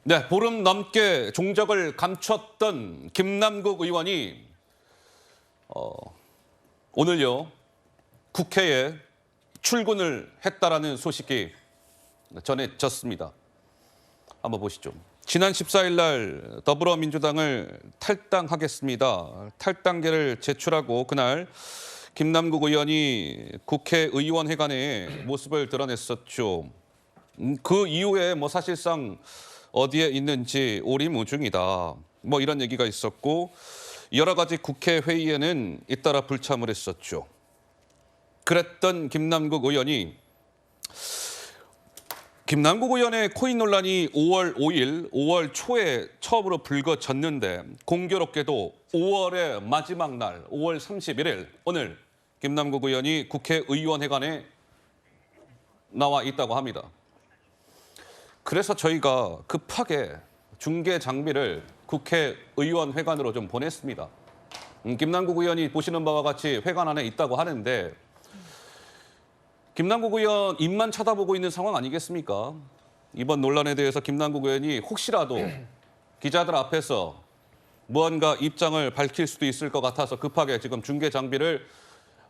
네, 보름 넘게 종적을 감췄던 김남국 의원이 오늘요 국회에 출근을 했다라는 소식이 전해졌습니다. 한번 보시죠. 지난 14일 날 더불어민주당을 탈당하겠습니다. 탈당계를 제출하고 그날 김남국 의원이 국회의원회관에 모습을 드러냈었죠. 그 이후에 사실상 어디에 있는지 오리무중이다. 이런 얘기가 있었고 여러 가지 국회 회의에는 잇따라 불참을 했었죠. 그랬던 김남국 의원의 코인 논란이 5월 5일, 5월 초에 처음으로 불거졌는데 공교롭게도 5월의 마지막 날, 5월 31일 오늘 김남국 의원이 국회의원회관에 나와 있다고 합니다. 그래서 저희가 급하게 중계 장비를 국회의원회관으로 좀 보냈습니다. 김남국 의원이 보시는 바와 같이 회관 안에 있다고 하는데 김남국 의원 입만 쳐다보고 있는 상황 아니겠습니까? 이번 논란에 대해서 김남국 의원이 혹시라도 기자들 앞에서 무언가 입장을 밝힐 수도 있을 것 같아서 급하게 지금 중계 장비를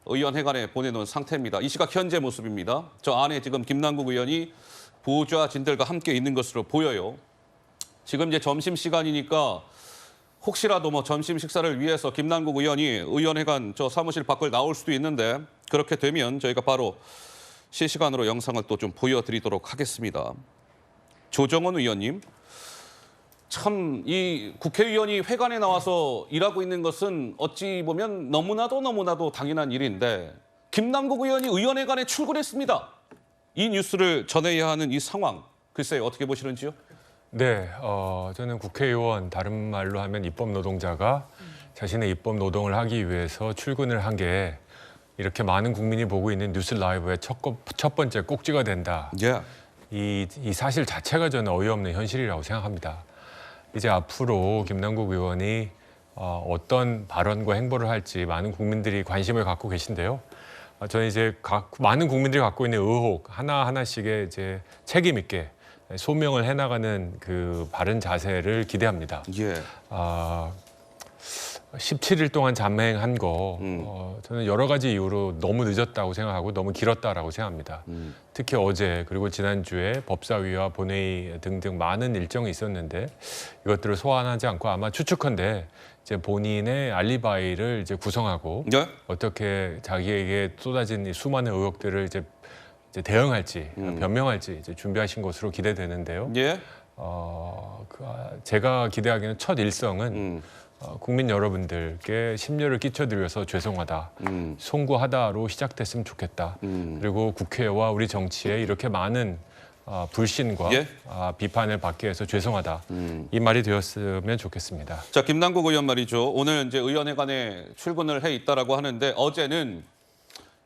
의원회관에 보내놓은 상태입니다. 이 시각 현재 모습입니다. 저 안에 지금 김남국 의원이 보좌진들과 함께 있는 것으로 보여요. 지금 이제 점심시간이니까 혹시라도 점심 식사를 위해서 김남국 의원이 의원회관 저 사무실 밖을 나올 수도 있는데 그렇게 되면 저희가 바로 실시간으로 영상을 또 좀 보여드리도록 하겠습니다. 조정원 의원님, 참 이 국회의원이 회관에 나와서 일하고 있는 것은 어찌 보면 너무나도 당연한 일인데 김남국 의원이 의원회관에 출근했습니다. 이 뉴스를 전해야 하는 이 상황, 글쎄요 어떻게 보시는지요? 네, 저는 국회의원, 다른 말로 하면 입법 노동자가 자신의 입법 노동을 하기 위해서 출근을 한 게 이렇게 많은 국민이 보고 있는 뉴스 라이브의 첫 번째 꼭지가 된다. 이 사실 자체가 저는 어이없는 현실이라고 생각합니다. 이제 앞으로 김남국 의원이 어떤 발언과 행보를 할지 많은 국민들이 관심을 갖고 계신데요. 저는 이제 많은 국민들이 갖고 있는 의혹 하나하나씩의 이제 책임 있게 소명을 해나가는 그 바른 자세를 기대합니다. 17일 동안 잠행한 거 저는 여러 가지 이유로 너무 늦었다고 생각하고 너무 길었다라고 생각합니다. 특히 어제 그리고 지난주에 법사위와 본회의 등등 많은 일정이 있었는데 이것들을 소환하지 않고 아마 추측컨대 이제 본인의 알리바이를 이제 구성하고 어떻게 자기에게 쏟아진 이 수많은 의혹들을 이제 대응할지 변명할지 이제 준비하신 것으로 기대되는데요. 제가 기대하기에는 첫 일성은 국민 여러분들께 심려를 끼쳐드려서 죄송하다, 송구하다로 시작됐으면 좋겠다. 그리고 국회와 우리 정치에 이렇게 많은 불신과 비판을 받게 해서 죄송하다. 이 말이 되었으면 좋겠습니다. 자, 김남국 의원 말이죠. 오늘 이제 의원회관에 출근을 해 있다라고 하는데 어제는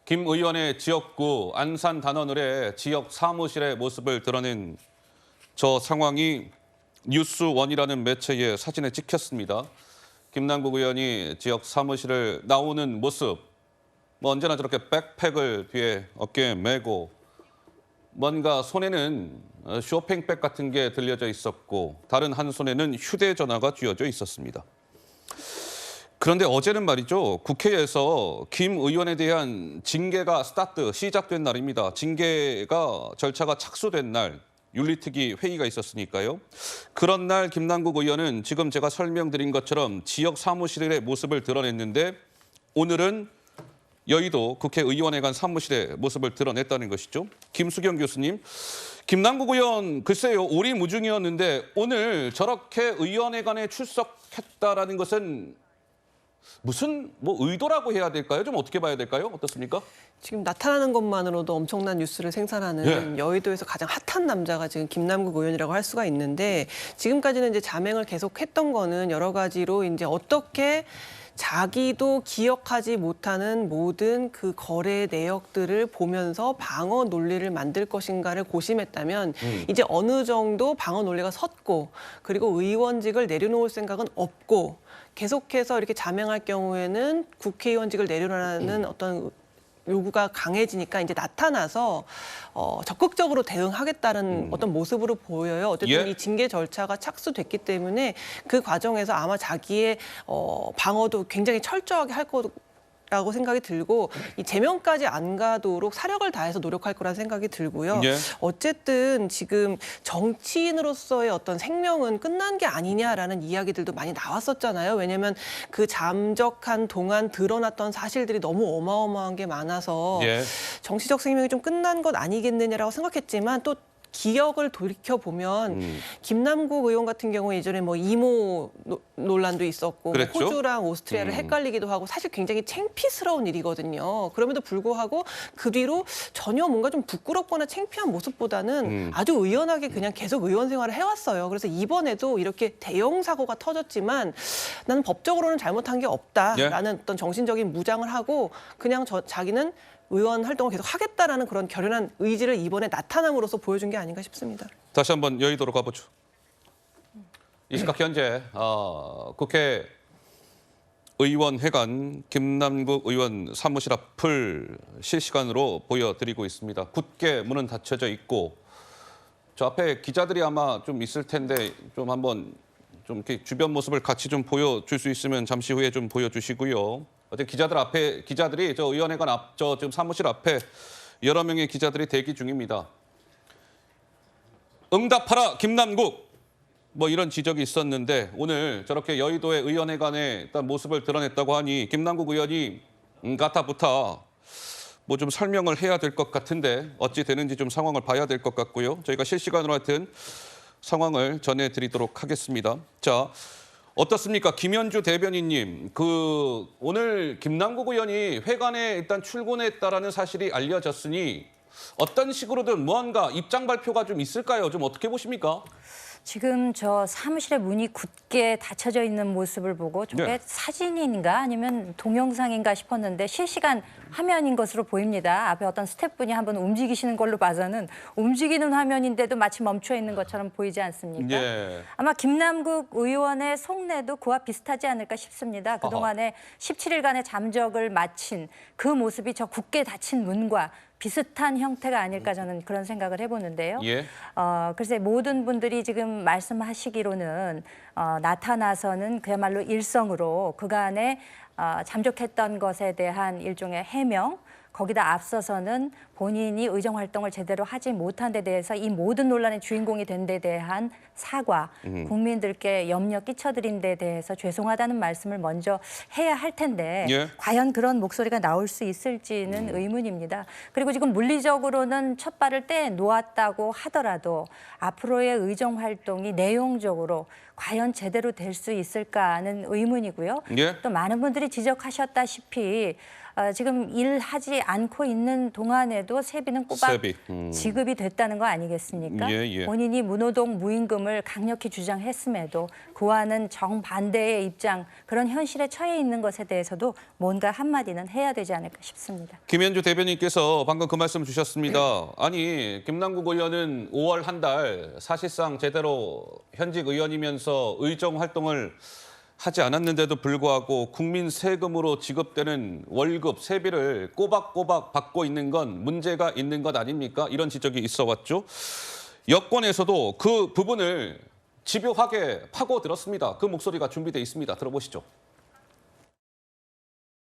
김 의원의 지역구 안산 단원을의 지역 사무실의 모습을 드러낸 저 상황이 뉴스원이라는 매체의 사진에 찍혔습니다. 김남국 의원이 지역 사무실을 나오는 모습, 언제나 저렇게 백팩을 뒤에 어깨에 메고 뭔가 손에는 쇼핑백 같은 게 들려져 있었고 다른 한 손에는 휴대전화가 쥐어져 있었습니다. 그런데 어제는 말이죠. 국회에서 김 의원에 대한 징계가 시작된 날입니다. 징계가 절차가 착수된 날. 윤리특위 회의가 있었으니까요. 그런 날 김남국 의원은 지금 제가 설명드린 것처럼 지역 사무실의 모습을 드러냈는데 오늘은 여의도 국회의원회관 사무실의 모습을 드러냈다는 것이죠. 김수경 교수님, 김남국 의원 글쎄요 오리무중이었는데 오늘 저렇게 의원회관에 출석했다라는 것은 무슨 의도라고 해야 될까요? 좀 어떻게 봐야 될까요? 어떻습니까? 지금 나타나는 것만으로도 엄청난 뉴스를 생산하는 여의도에서 가장 핫한 남자가 지금 김남국 의원이라고 할 수가 있는데 지금까지는 이제 잠행을 계속했던 거는 여러 가지로 이제 어떻게 자기도 기억하지 못하는 모든 그 거래 내역들을 보면서 방어 논리를 만들 것인가를 고심했다면 이제 어느 정도 방어 논리가 섰고 그리고 의원직을 내려놓을 생각은 없고 계속해서 이렇게 잠행할 경우에는 국회의원직을 내려놓으라는 어떤 요구가 강해지니까 이제 나타나서 적극적으로 대응하겠다는 어떤 모습으로 보여요. 어쨌든 예. 이 징계 절차가 착수됐기 때문에 그 과정에서 아마 자기의 방어도 굉장히 철저하게 할 거라고 생각이 들고 이 제명까지 안 가도록 사력을 다해서 노력할 거라는 생각이 들고요. 예. 어쨌든 지금 정치인으로서의 어떤 생명은 끝난 게 아니냐라는 이야기들도 많이 나왔었잖아요. 왜냐하면 그 잠적한 동안 드러났던 사실들이 너무 어마어마한 게 많아서 예. 정치적 생명이 좀 끝난 것 아니겠느냐라고 생각했지만 또 기억을 돌이켜 보면 김남국 의원 같은 경우에 예전에 뭐 이모 논란도 있었고 그랬죠? 호주랑 오스트리아를 헷갈리기도 하고 사실 굉장히 창피스러운 일이거든요. 그럼에도 불구하고 그 뒤로 전혀 뭔가 좀 부끄럽거나 창피한 모습보다는 아주 의연하게 그냥 계속 의원 생활을 해왔어요. 그래서 이번에도 이렇게 대형 사고가 터졌지만 나는 법적으로는 잘못한 게 없다라는 어떤 정신적인 무장을 하고 그냥 자기는 의원 활동을 계속 하겠다라는 그런 결연한 의지를 이번에 나타남으로써 보여준 게 아닌가 싶습니다. 다시 한번 여의도로 가보죠. 이 시각 현재 국회 의원회관 김남국 의원 사무실 앞을 실시간으로 보여드리고 있습니다. 굳게 문은 닫혀져 있고 저 앞에 기자들이 아마 좀 있을 텐데 좀 한번 좀 이렇게 주변 모습을 같이 좀 보여줄 수 있으면 잠시 후에 좀 보여주시고요. 어제 기자들이 저 의원회관 저 지금 사무실 앞에 여러 명의 기자들이 대기 중입니다. 응답하라 김남국 뭐 이런 지적이 있었는데 오늘 저렇게 여의도의 의원회관에 일단 모습을 드러냈다고 하니 김남국 의원이 가타부타 뭐 좀 설명을 해야 될 것 같은데 어찌 되는지 좀 상황을 봐야 될 것 같고요. 저희가 실시간으로 하여튼 상황을 전해드리도록 하겠습니다. 자. 어떻습니까? 김현주 대변인님, 오늘 김남국 의원이 회관에 일단 출근했다라는 사실이 알려졌으니 어떤 식으로든 무언가 입장 발표가 좀 있을까요? 좀 어떻게 보십니까? 지금 저 사무실의 문이 굳게 닫혀져 있는 모습을 보고 저게 네. 사진인가 아니면 동영상인가 싶었는데 실시간 화면인 것으로 보입니다. 앞에 어떤 스태프분이 한번 움직이시는 걸로 봐서는 움직이는 화면인데도 마치 멈춰 있는 것처럼 보이지 않습니까? 예. 아마 김남국 의원의 속내도 그와 비슷하지 않을까 싶습니다. 그동안에 17일간의 잠적을 마친 그 모습이 저 굳게 닫힌 문과 비슷한 형태가 아닐까 저는 그런 생각을 해보는데요. 예. 글쎄 모든 분들이 지금 말씀하시기로는 나타나서는 그야말로 일성으로 그간에 잠적했던 것에 대한 일종의 해명, 거기다 앞서서는 본인이 의정 활동을 제대로 하지 못한 데 대해서 이 모든 논란의 주인공이 된 데 대한 사과, 국민들께 염려 끼쳐드린 데 대해서 죄송하다는 말씀을 먼저 해야 할 텐데 예. 과연 그런 목소리가 나올 수 있을지는 의문입니다. 그리고 지금 물리적으로는 첫 발을 떼놓았다고 하더라도 앞으로의 의정 활동이 내용적으로 과연 제대로 될 수 있을까 하는 의문이고요. 예. 또 많은 분들이 지적하셨다시피 지금 일하지 않고 있는 동안에도 세비는 꼬박 세비. 지급이 됐다는 거 아니겠습니까? 예, 예. 본인이 무노동 무임금을 강력히 주장했음에도 그와는 정반대의 입장, 그런 현실에 처해 있는 것에 대해서도 뭔가 한마디는 해야 되지 않을까 싶습니다. 김현주 대변인께서 방금 그 말씀 주셨습니다. 아니 김남국 의원은 5월 한 달 사실상 제대로 현직 의원이면서 의정 활동을 하지 않았는데도 불구하고 국민 세금으로 지급되는 월급, 세비를 꼬박꼬박 받고 있는 건 문제가 있는 것 아닙니까? 이런 지적이 있어 왔죠. 여권에서도 그 부분을 집요하게 파고들었습니다. 그 목소리가 준비돼 있습니다. 들어보시죠.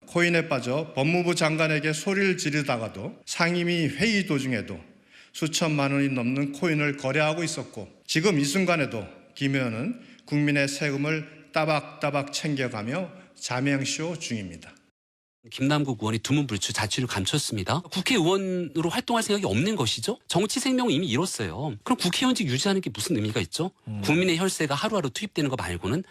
코인에 빠져 법무부 장관에게 소리를 지르다가도 상임위 회의 도중에도 수천만 원이 넘는 코인을 거래하고 있었고 지금 이 순간에도 김 의원은 국민의 세금을 따박따박 챙겨가며 자명쇼 중입니다. 김남국 의원이 두문불출 자취를 감췄습니다. 국회의원으로 활동할 생각이 없는 것이죠. 정치 생명을 이미 잃었어요. 그럼 국회의원직 유지하는 게 무슨 의미가 있죠? 국민의 혈세가 하루하루 투입되는 거 말고는